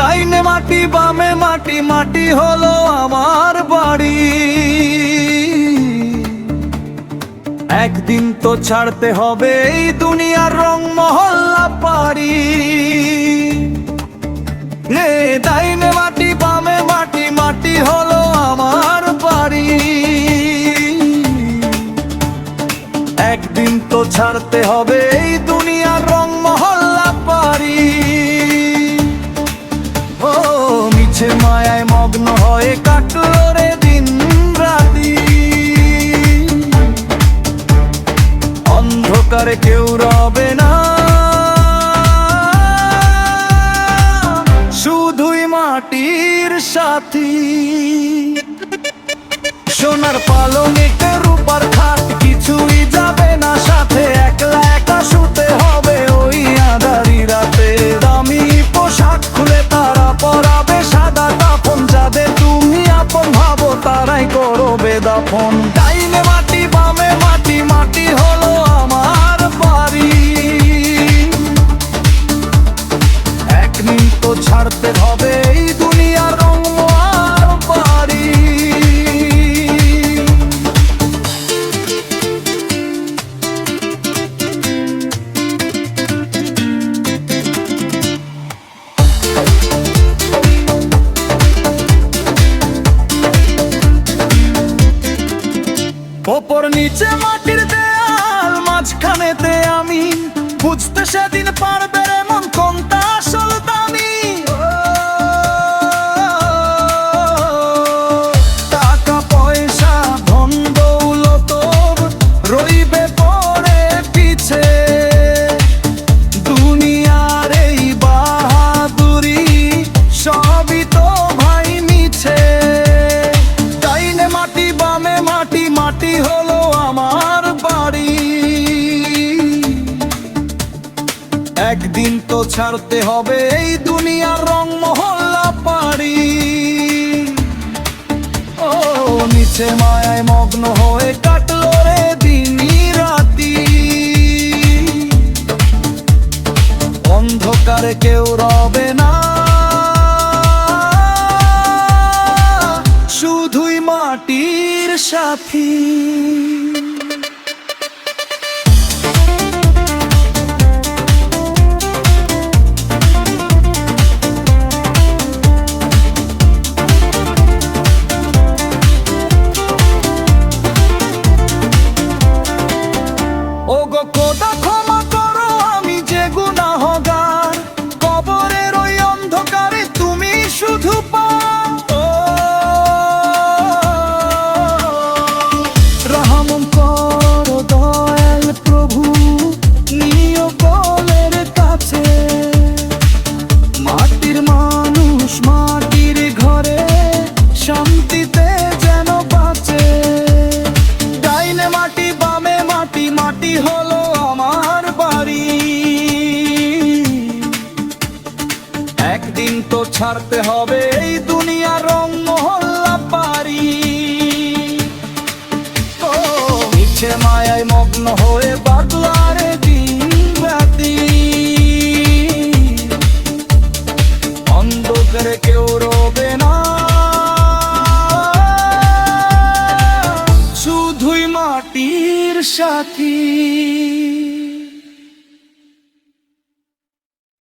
ডাইনে মাটি বামে মাটি, মাটি হলো আমার বাড়ি। একদিন তো ছাড়তে হবে এই দুনিয়ার রং মহল্লা পারি। ডাইনে মাটি বামে মাটি, মাটি হলো আমার বাড়ি। একদিন তো ছাড়তে হবে এই দুনিয়ার রং মহল্লা পারি। ও মিছে মায়ায় মগ্ন হয়ে কাটলো রে দিন রাতি। অন্ধকারে কেউ রবে না, শুধুই মাটির সাথী। সোনার পালঙে রূপার খাট, কিছুই যাবে না সাথে। একলা একা শুতে হবে ওই আঁধারি রাতে। দামি পোশাক খুলে তারা পরাবে সাদা কাফন। যাদের তুমি আপন ভাবো তারাই করবে দাফন। ডাইনে মাটি বামে মাটি, মাটি হলো আমার বাড়ি। একদিন তো ছাড়তে হবে এই দুনিয়ার রং আর বাড়ি। ওপর নিচে মাটির দেয়াল, মাঝখানেতে আমি। বুঝতে সেদিন পারবে রে মন কোনটা আসল দামি। টাকা পয়সা ধন দৌলত রইবে পরে পিছে। দুনিয়ার এই বাহাদুরি সবই তো ভাই মিছে। ডাইনে মাটি বামে মাটি, মাটি হলো আমার বাড়ি। একদিন তো ছাড়তে হবে এই দুনিয়ার রং মহল্লা পারি। ও নিচে মায়ায় মগ্ন হয়ে কাটলো রে দিন রাতি। অন্ধকারে কেউ রবে না, শুধুই মাটির সাথী। ও গো খোদা ক্ষমা করো আমি যে গুনাহগার। কবরের ওই অন্ধকারে তুমি শুধু পাও। রহম করো দয়াল প্রভু নিও কোলের কাছে। মাটির মানুষ মাটির ঘরে শান্তিতে যেন বাঁচে। ডাইনে মাটি বামে মাটি, মাটি হলো আমার বাড়ি। একদিন তো ছাড়তে হবে এই দুনিয়ার রং মহল্লা পারি। ও মিছে মায়ায় মগ্ন হয়ে বাদলারে দিন রাতি। অন্ধকারে কেউ রবে না, শুধুই মাটির সাথী।